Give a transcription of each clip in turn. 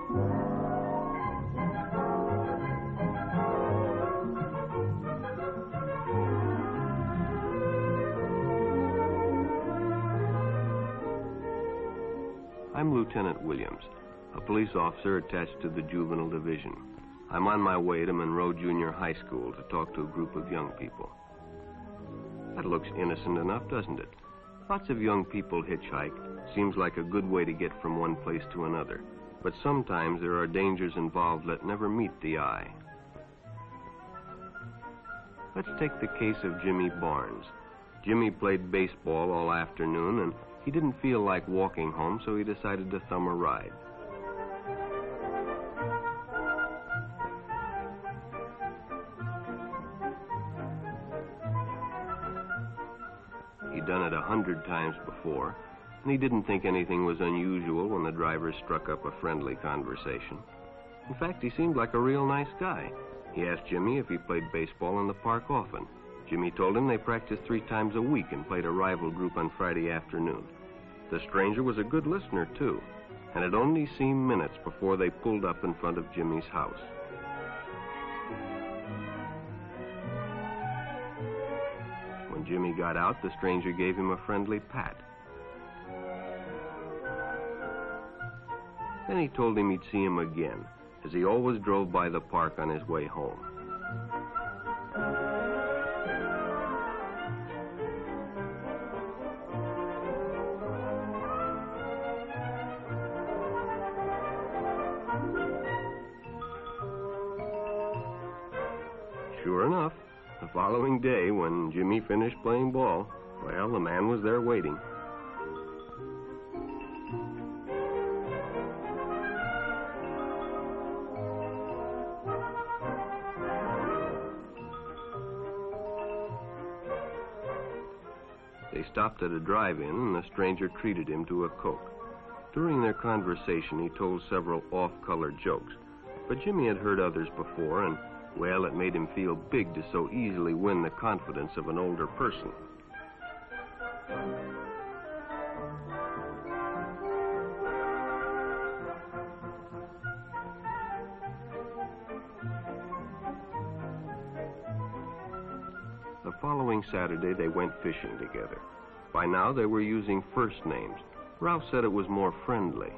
I'm Lieutenant Williams, a police officer attached to the Juvenile Division. I'm on my way to Monroe Junior High School to talk to a group of young people. That looks innocent enough, doesn't it? Lots of young people hitchhike. Seems like a good way to get from one place to another. But sometimes there are dangers involved that never meet the eye. Let's take the case of Jimmy Barnes. Jimmy played baseball all afternoon, and he didn't feel like walking home, so he decided to thumb a ride. He'd done it 100 times before, and he didn't think anything was unusual when the driver struck up a friendly conversation. In fact, he seemed like a real nice guy. He asked Jimmy if he played baseball in the park often. Jimmy told him they practiced 3 times a week and played a rival group on Friday afternoon. The stranger was a good listener, too, and it only seemed minutes before they pulled up in front of Jimmy's house. When Jimmy got out, the stranger gave him a friendly pat. Then he told him he'd see him again, as he always drove by the park on his way home. Sure enough, the following day, when Jimmy finished playing ball, well, the man was there waiting. They stopped at a drive-in, and the stranger treated him to a Coke. During their conversation, he told several off-color jokes, but Jimmy had heard others before, and well, it made him feel big to so easily win the confidence of an older person. The following Saturday, they went fishing together. By now, they were using first names. Ralph said it was more friendly.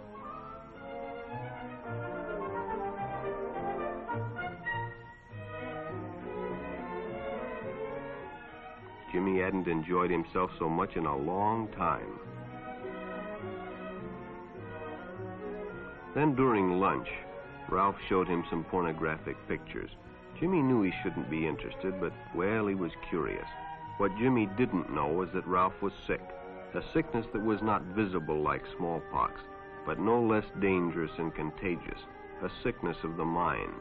Jimmy hadn't enjoyed himself so much in a long time. Then during lunch, Ralph showed him some pornographic pictures. Jimmy knew he shouldn't be interested, but, well, he was curious. What Jimmy didn't know was that Ralph was sick, a sickness that was not visible like smallpox, but no less dangerous and contagious, a sickness of the mind.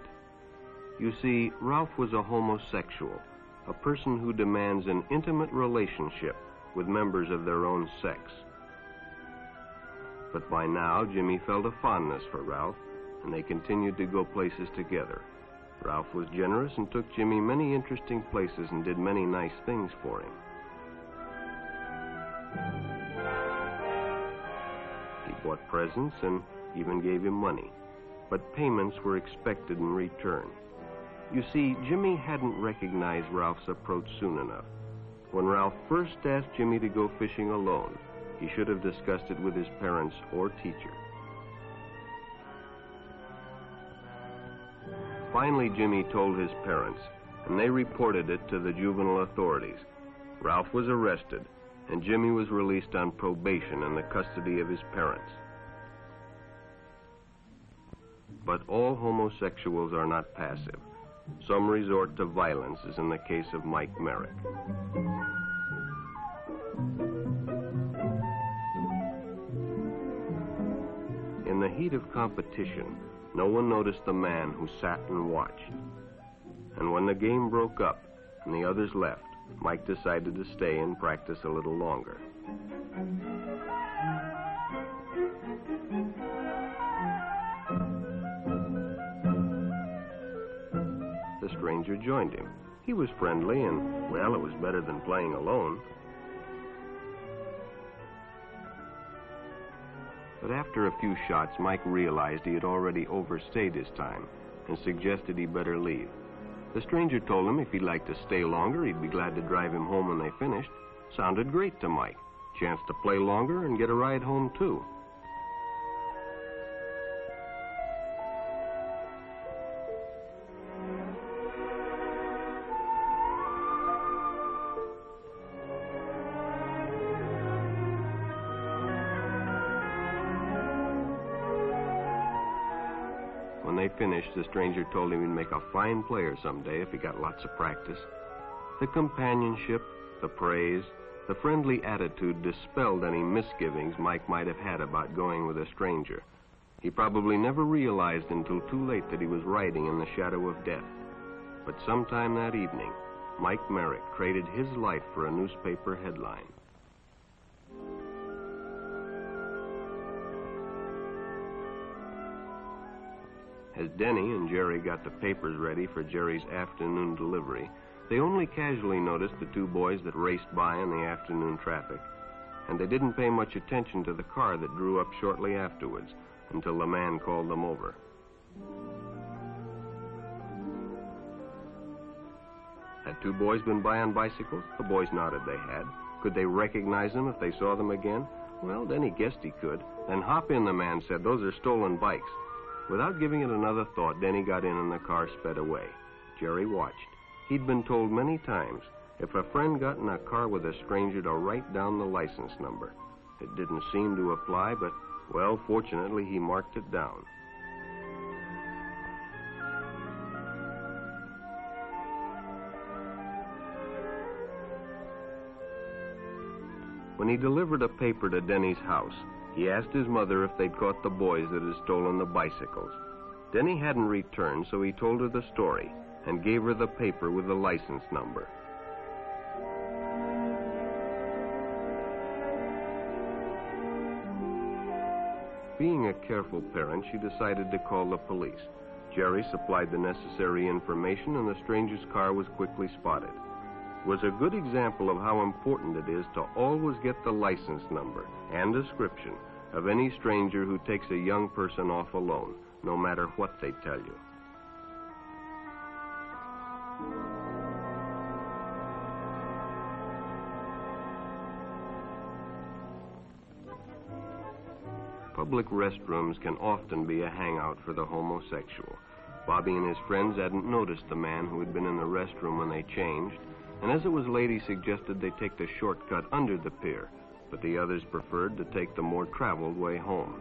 You see, Ralph was a homosexual, a person who demands an intimate relationship with members of their own sex. But by now, Jimmy felt a fondness for Ralph, and they continued to go places together. Ralph was generous and took Jimmy many interesting places and did many nice things for him. He bought presents and even gave him money, but payments were expected in return. You see, Jimmy hadn't recognized Ralph's approach soon enough. When Ralph first asked Jimmy to go fishing alone, he should have discussed it with his parents or teacher. Finally, Jimmy told his parents, and they reported it to the juvenile authorities. Ralph was arrested, and Jimmy was released on probation in the custody of his parents. But all homosexuals are not passive. Some resort to violence, as in the case of Mike Merrick. In the heat of competition, no one noticed the man who sat and watched. And when the game broke up and the others left, Mike decided to stay and practice a little longer. The stranger joined him. He was friendly and, well, it was better than playing alone. But after a few shots, Mike realized he had already overstayed his time and suggested he better leave. The stranger told him if he'd like to stay longer, he'd be glad to drive him home when they finished. Sounded great to Mike. Chance to play longer and get a ride home, too. When they finished, the stranger told him he'd make a fine player someday if he got lots of practice. The companionship, the praise, the friendly attitude dispelled any misgivings Mike might have had about going with a stranger. He probably never realized until too late that he was riding in the shadow of death. But sometime that evening, Mike Merrick traded his life for a newspaper headline. As Denny and Jerry got the papers ready for Jerry's afternoon delivery, they only casually noticed the two boys that raced by in the afternoon traffic, and they didn't pay much attention to the car that drew up shortly afterwards until the man called them over. Had two boys been by on bicycles? The boys nodded they had. Could they recognize them if they saw them again? Well, Denny guessed he could. Then hop in, the man said. Those are stolen bikes. Without giving it another thought, Denny got in and the car sped away. Jerry watched. He'd been told many times, if a friend got in a car with a stranger, to write down the license number. It didn't seem to apply, but, well, fortunately, he marked it down. When he delivered a paper to Denny's house, he asked his mother if they'd caught the boys that had stolen the bicycles. Denny hadn't returned, so he told her the story and gave her the paper with the license number. Being a careful parent, she decided to call the police. Jerry supplied the necessary information, and the stranger's car was quickly spotted. It was a good example of how important it is to always get the license number and description of any stranger who takes a young person off alone, no matter what they tell you. Public restrooms can often be a hangout for the homosexual. Bobby and his friends hadn't noticed the man who had been in the restroom when they changed, and as it was late, he suggested they take the shortcut under the pier, but the others preferred to take the more traveled way home.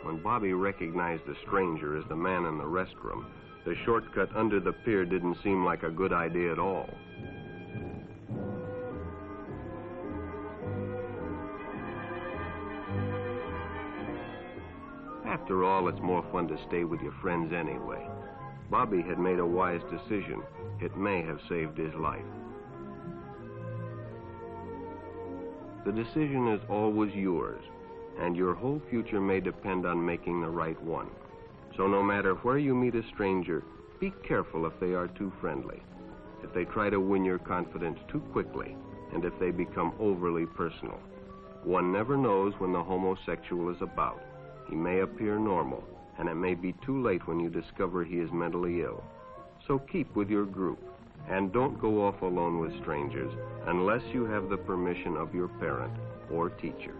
When Bobby recognized the stranger as the man in the restroom, the shortcut under the pier didn't seem like a good idea at all. After all, it's more fun to stay with your friends anyway. Bobby had made a wise decision. It may have saved his life. The decision is always yours, and your whole future may depend on making the right one. So no matter where you meet a stranger, be careful if they are too friendly, if they try to win your confidence too quickly, and if they become overly personal. One never knows when the homosexual is about. He may appear normal, and it may be too late when you discover he is mentally ill. So keep with your group, and don't go off alone with strangers unless you have the permission of your parent or teacher.